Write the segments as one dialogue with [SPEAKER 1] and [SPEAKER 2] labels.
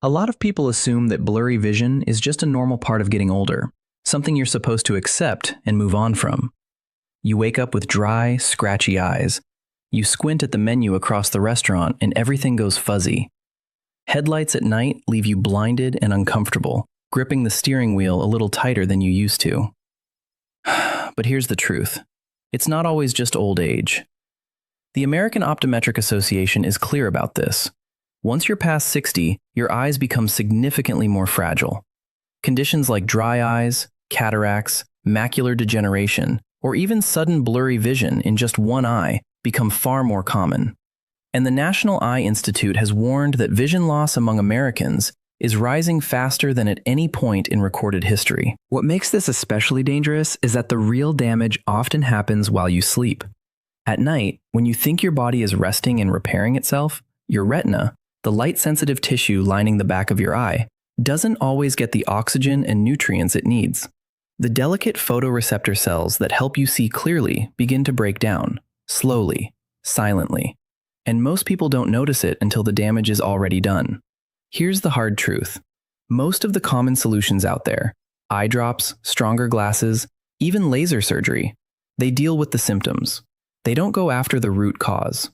[SPEAKER 1] A lot of people assume that blurry vision is just a normal part of getting older, something you're supposed to accept and move on from. You wake up with dry, scratchy eyes. You squint at the menu across the restaurant and everything goes fuzzy. Headlights at night leave you blinded and uncomfortable, gripping the steering wheel a little tighter than you used to. But here's the truth. It's not always just old age. The American Optometric Association is clear about this. Once you're past 60, your eyes become significantly more fragile. Conditions like dry eyes, cataracts, macular degeneration, or even sudden blurry vision in just one eye become far more common. And the National Eye Institute has warned that vision loss among Americans is rising faster than at any point in recorded history. What makes this especially dangerous is that the real damage often happens while you sleep. At night, when you think your body is resting and repairing itself, your retina, the light-sensitive tissue lining the back of your eye, doesn't always get the oxygen and nutrients it needs. The delicate photoreceptor cells that help you see clearly begin to break down, slowly, silently. And most people don't notice it until the damage is already done. Here's the hard truth. Most of the common solutions out there, eye drops, stronger glasses, even laser surgery, they deal with the symptoms. They don't go after the root cause.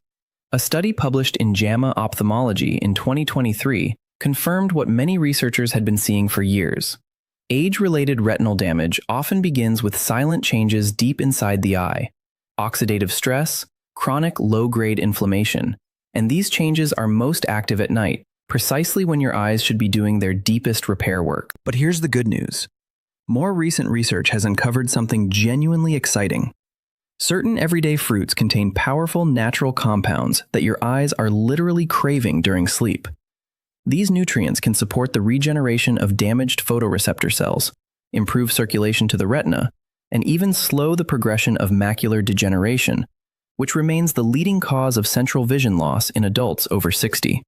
[SPEAKER 1] A study published in JAMA Ophthalmology in 2023 confirmed what many researchers had been seeing for years. Age-related retinal damage often begins with silent changes deep inside the eye, oxidative stress, chronic low-grade inflammation, and these changes are most active at night, precisely when your eyes should be doing their deepest repair work. But here's the good news. More recent research has uncovered something genuinely exciting. Certain everyday fruits contain powerful natural compounds that your eyes are literally craving during sleep. These nutrients can support the regeneration of damaged photoreceptor cells, improve circulation to the retina, and even slow the progression of macular degeneration, which remains the leading cause of central vision loss in adults over 60.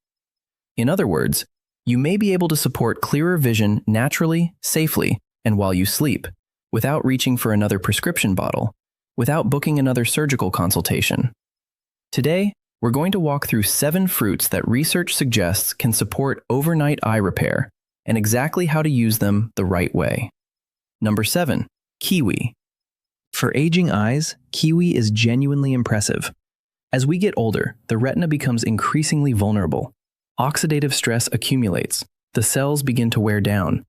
[SPEAKER 1] In other words, you may be able to support clearer vision naturally, safely, and while you sleep, without reaching for another prescription bottle, without booking another surgical consultation. Today, we're going to walk through 7 fruits that research suggests can support overnight eye repair, and exactly how to use them the right way. Number 7. Kiwi. For aging eyes, kiwi is genuinely impressive. As we get older, the retina becomes increasingly vulnerable. Oxidative stress accumulates. The cells begin to wear down.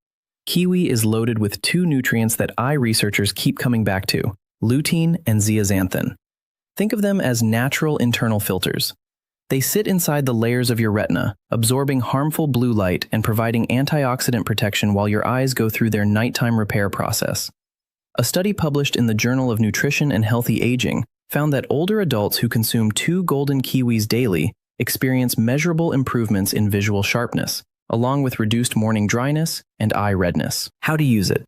[SPEAKER 1] Kiwi is loaded with 2 nutrients that eye researchers keep coming back to, lutein and zeaxanthin. Think of them as natural internal filters. They sit inside the layers of your retina, absorbing harmful blue light and providing antioxidant protection while your eyes go through their nighttime repair process. A study published in the Journal of Nutrition and Healthy Aging found that older adults who consume 2 golden kiwis daily experience measurable improvements in visual sharpness, along with reduced morning dryness and eye redness. How to use it?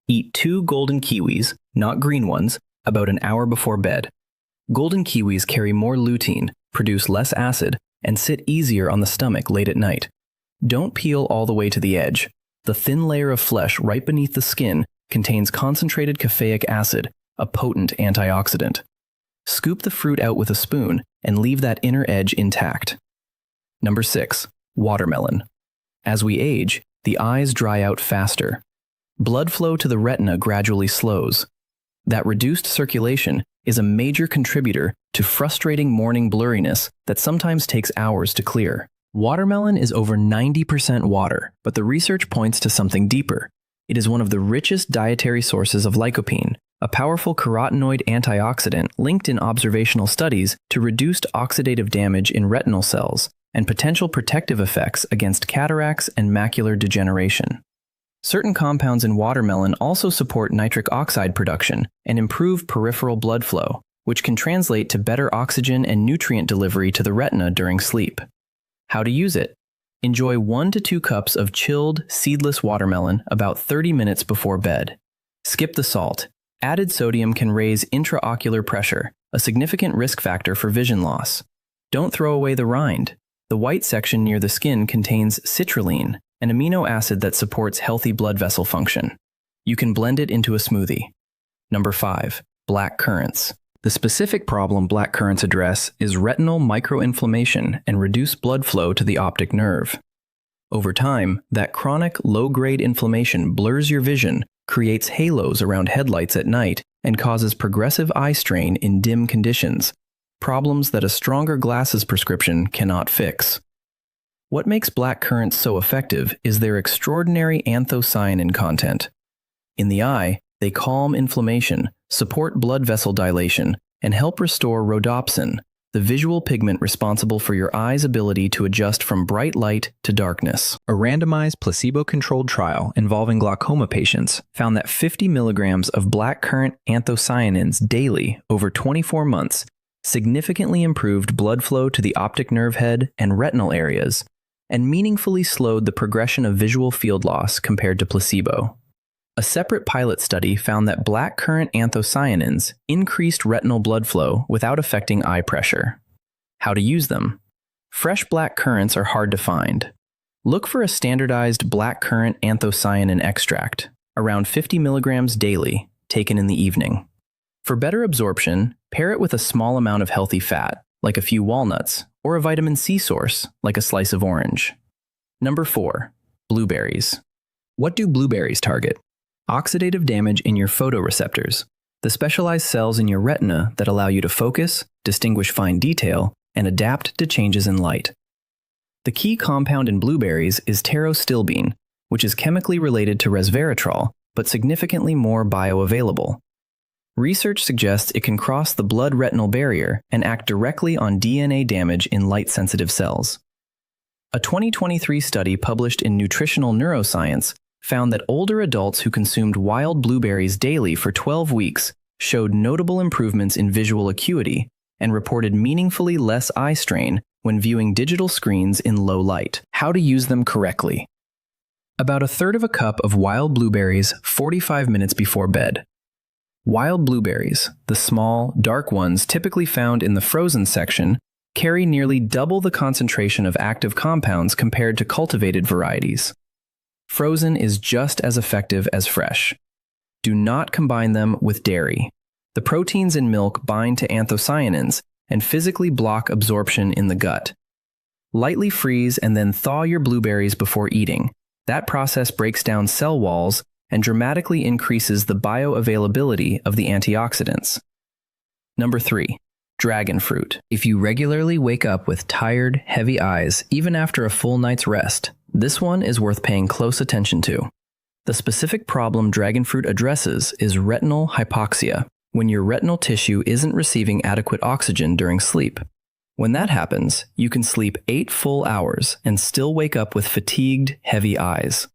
[SPEAKER 1] Eat 2 golden kiwis, not green ones, about an hour before bed. Golden kiwis carry more lutein, produce less acid, and sit easier on the stomach late at night. Don't peel all the way to the edge. The thin layer of flesh right beneath the skin contains concentrated caffeic acid, a potent antioxidant. Scoop the fruit out with a spoon and leave that inner edge intact. Number 6. Watermelon. As we age, the eyes dry out faster. Blood flow to the retina gradually slows. That reduced circulation is a major contributor to frustrating morning blurriness that sometimes takes hours to clear. Watermelon is over 90% water, but the research points to something deeper. It is one of the richest dietary sources of lycopene, a powerful carotenoid antioxidant linked in observational studies to reduced oxidative damage in retinal cells and potential protective effects against cataracts and macular degeneration. Certain compounds in watermelon also support nitric oxide production and improve peripheral blood flow, which can translate to better oxygen and nutrient delivery to the retina during sleep. How to use it? Enjoy 1 to 2 cups of chilled, seedless watermelon about 30 minutes before bed. Skip the salt. Added sodium can raise intraocular pressure, a significant risk factor for vision loss. Don't throw away the rind. The white section near the skin contains citrulline, an amino acid that supports healthy blood vessel function. You can blend it into a smoothie. Number 5. Black currants. The specific problem black currants address is retinal microinflammation and reduce blood flow to the optic nerve. Over time, that chronic, low-grade inflammation blurs your vision, creates halos around headlights at night, and causes progressive eye strain in dim conditions, problems that a stronger glasses prescription cannot fix. What makes black currants so effective is their extraordinary anthocyanin content. In the eye, they calm inflammation, support blood vessel dilation, and help restore rhodopsin, the visual pigment responsible for your eye's ability to adjust from bright light to darkness. A randomized placebo-controlled trial involving glaucoma patients found that 50 milligrams of blackcurrant anthocyanins daily over 24 months significantly improved blood flow to the optic nerve head and retinal areas, and meaningfully slowed the progression of visual field loss compared to placebo. A separate pilot study found that blackcurrant anthocyanins increased retinal blood flow without affecting eye pressure. How to use them? Fresh black currants are hard to find. Look for a standardized blackcurrant anthocyanin extract, around 50 milligrams daily, taken in the evening. For better absorption, pair it with a small amount of healthy fat, like a few walnuts, or a vitamin C source, like a slice of orange. Number 4. Blueberries. What do blueberries target? Oxidative damage in your photoreceptors, the specialized cells in your retina that allow you to focus, distinguish fine detail, and adapt to changes in light. The key compound in blueberries is pterostilbene, which is chemically related to resveratrol, but significantly more bioavailable. Research suggests it can cross the blood-retinal barrier and act directly on DNA damage in light-sensitive cells. A 2023 study published in Nutritional Neuroscience found that older adults who consumed wild blueberries daily for 12 weeks showed notable improvements in visual acuity and reported meaningfully less eye strain when viewing digital screens in low light. How to use them correctly. About a third of a cup of wild blueberries 45 minutes before bed. Wild blueberries, the small, dark ones typically found in the frozen section, carry nearly double the concentration of active compounds compared to cultivated varieties. Frozen is just as effective as fresh. Do not combine them with dairy. The proteins in milk bind to anthocyanins and physically block absorption in the gut. Lightly freeze and then thaw your blueberries before eating. That process breaks down cell walls and dramatically increases the bioavailability of the antioxidants. Number 3. Dragon fruit. If you regularly wake up with tired, heavy eyes, even after a full night's rest, this one is worth paying close attention to. The specific problem dragon fruit addresses is retinal hypoxia, when your retinal tissue isn't receiving adequate oxygen during sleep. When that happens, you can sleep 8 full hours and still wake up with fatigued, heavy eyes.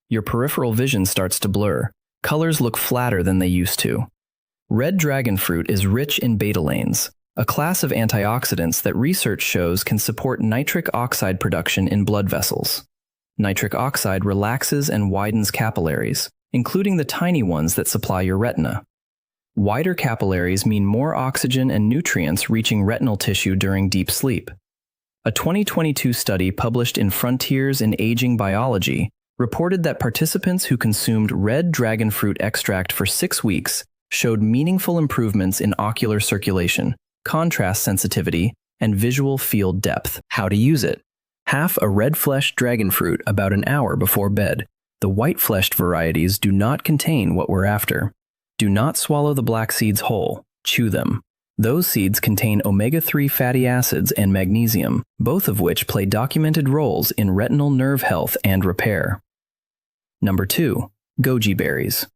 [SPEAKER 1] Your peripheral vision starts to blur. Colors look flatter than they used to. Red dragon fruit is rich in betalains, a class of antioxidants that research shows can support nitric oxide production in blood vessels. Nitric oxide relaxes and widens capillaries, including the tiny ones that supply your retina. Wider capillaries mean more oxygen and nutrients reaching retinal tissue during deep sleep. A 2022 study published in Frontiers in Aging Biology reported that participants who consumed red dragon fruit extract for 6 weeks showed meaningful improvements in ocular circulation, contrast sensitivity, and visual field depth. How to use it? Half a red-fleshed dragon fruit about an hour before bed. The white-fleshed varieties do not contain what we're after. Do not swallow the black seeds whole. Chew them. Those seeds contain omega-3 fatty acids and magnesium, both of which play documented roles in retinal nerve health and repair. Number 2. Goji berries.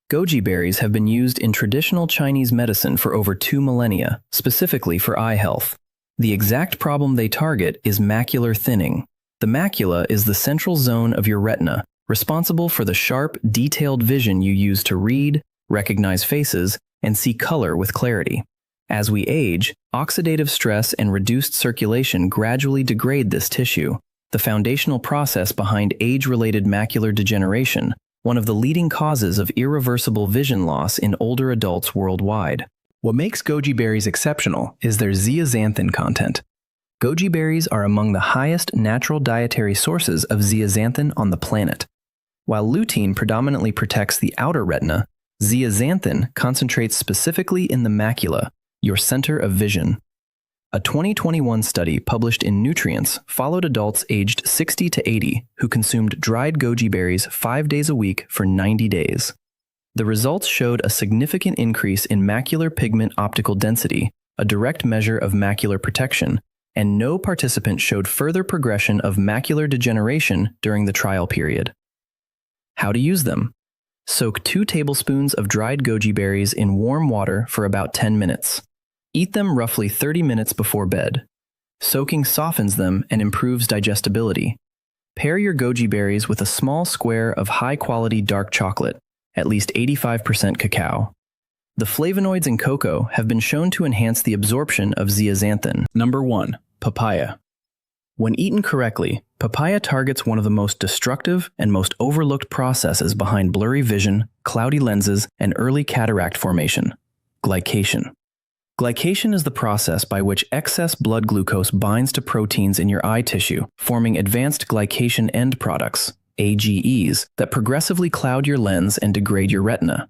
[SPEAKER 1] Goji berries have been used in traditional Chinese medicine for over 2 millennia, specifically for eye health. The exact problem they target is macular thinning. The macula is the central zone of your retina, responsible for the sharp, detailed vision you use to read, recognize faces, and see color with clarity. As we age, oxidative stress and reduced circulation gradually degrade this tissue, the foundational process behind age-related macular degeneration, one of the leading causes of irreversible vision loss in older adults worldwide. What makes goji berries exceptional is their zeaxanthin content. Goji berries are among the highest natural dietary sources of zeaxanthin on the planet. While lutein predominantly protects the outer retina, zeaxanthin concentrates specifically in the macula, your center of vision. A 2021 study published in Nutrients followed adults aged 60 to 80 who consumed dried goji berries 5 days a week for 90 days. The results showed a significant increase in macular pigment optical density, a direct measure of macular protection, and no participant showed further progression of macular degeneration during the trial period. How to use them? Soak 2 tablespoons of dried goji berries in warm water for about 10 minutes. Eat them roughly 30 minutes before bed. Soaking softens them and improves digestibility. Pair your goji berries with a small square of high-quality dark chocolate, at least 85% cacao. The flavonoids in cocoa have been shown to enhance the absorption of zeaxanthin. Number 1. Papaya. When eaten correctly, papaya targets one of the most destructive and most overlooked processes behind blurry vision, cloudy lenses, and early cataract formation: glycation. Glycation is the process by which excess blood glucose binds to proteins in your eye tissue, forming advanced glycation end products, AGEs, that progressively cloud your lens and degrade your retina.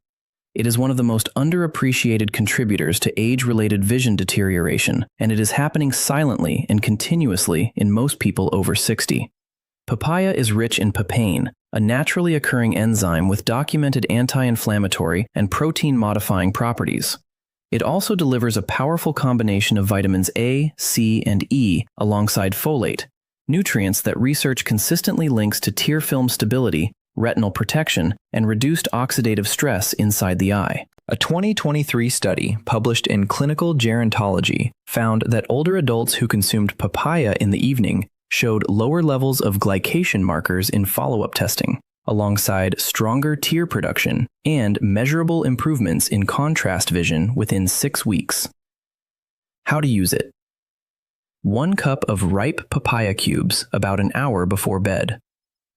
[SPEAKER 1] It is one of the most underappreciated contributors to age-related vision deterioration, and it is happening silently and continuously in most people over 60. Papaya is rich in papain, a naturally occurring enzyme with documented anti-inflammatory and protein-modifying properties. It also delivers a powerful combination of vitamins A, C, and E alongside folate, nutrients that research consistently links to tear film stability, retinal protection, and reduced oxidative stress inside the eye. A 2023 study published in Clinical Gerontology found that older adults who consumed papaya in the evening showed lower levels of glycation markers in follow-up testing, alongside stronger tear production and measurable improvements in contrast vision within 6 weeks. How to use it? 1 cup of ripe papaya cubes about an hour before bed.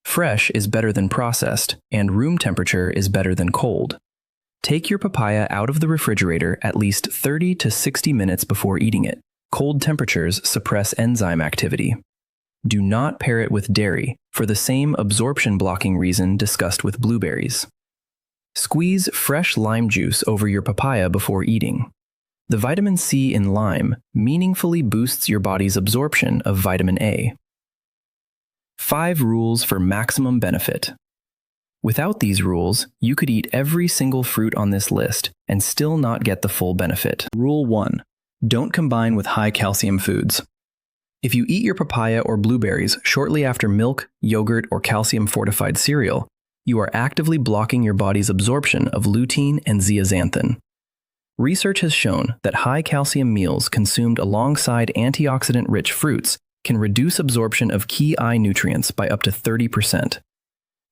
[SPEAKER 1] Fresh is better than processed, and room temperature is better than cold. Take your papaya out of the refrigerator at least 30 to 60 minutes before eating it. Cold temperatures suppress enzyme activity. Do not pair it with dairy, for the same absorption-blocking reason discussed with blueberries. Squeeze fresh lime juice over your papaya before eating. The vitamin C in lime meaningfully boosts your body's absorption of vitamin A. 5 rules for maximum benefit. Without these rules, you could eat every single fruit on this list and still not get the full benefit. Rule 1. Don't combine with high-calcium foods. If you eat your papaya or blueberries shortly after milk, yogurt, or calcium-fortified cereal, you are actively blocking your body's absorption of lutein and zeaxanthin. Research has shown that high-calcium meals consumed alongside antioxidant-rich fruits can reduce absorption of key eye nutrients by up to 30%.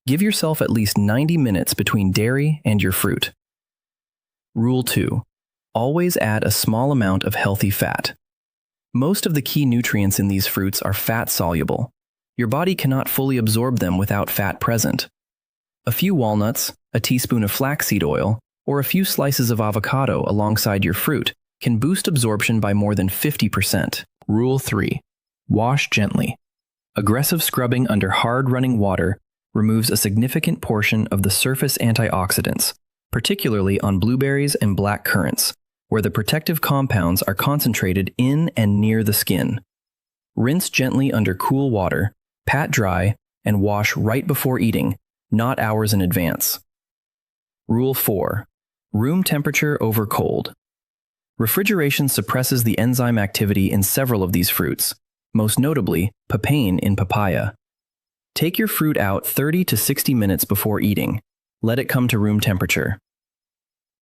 [SPEAKER 1] Give yourself at least 90 minutes between dairy and your fruit. Rule 2. Always add a small amount of healthy fat. Most of the key nutrients in these fruits are fat-soluble. Your body cannot fully absorb them without fat present. A few walnuts, a teaspoon of flaxseed oil, or a few slices of avocado alongside your fruit can boost absorption by more than 50%. Rule 3. Wash gently. Aggressive scrubbing under hard running water removes a significant portion of the surface antioxidants, particularly on blueberries and black currants, where the protective compounds are concentrated in and near the skin. Rinse gently under cool water, pat dry, and wash right before eating, not hours in advance. Rule 4. Room temperature over cold. Refrigeration suppresses the enzyme activity in several of these fruits, most notably papain in papaya. Take your fruit out 30 to 60 minutes before eating. Let it come to room temperature.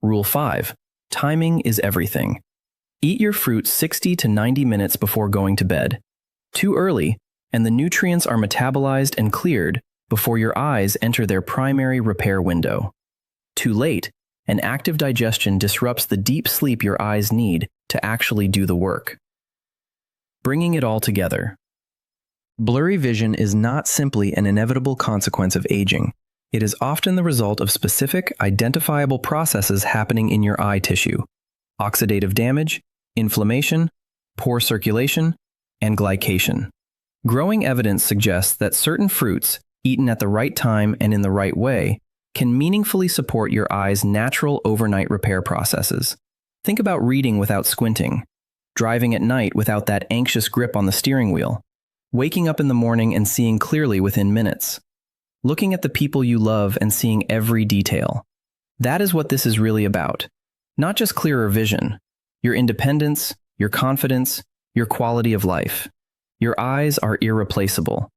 [SPEAKER 1] Rule 5. Timing is everything. Eat your fruit 60 to 90 minutes before going to bed. Too early, and the nutrients are metabolized and cleared before your eyes enter their primary repair window. Too late, and active digestion disrupts the deep sleep your eyes need to actually do the work. Bringing it all together. Blurry vision is not simply an inevitable consequence of aging. It is often the result of specific, identifiable processes happening in your eye tissue: oxidative damage, inflammation, poor circulation, and glycation. Growing evidence suggests that certain fruits, eaten at the right time and in the right way, can meaningfully support your eye's natural overnight repair processes. Think about reading without squinting, driving at night without that anxious grip on the steering wheel, waking up in the morning and seeing clearly within minutes, looking at the people you love and seeing every detail. That is what this is really about. Not just clearer vision, your independence, your confidence, your quality of life. Your eyes are irreplaceable.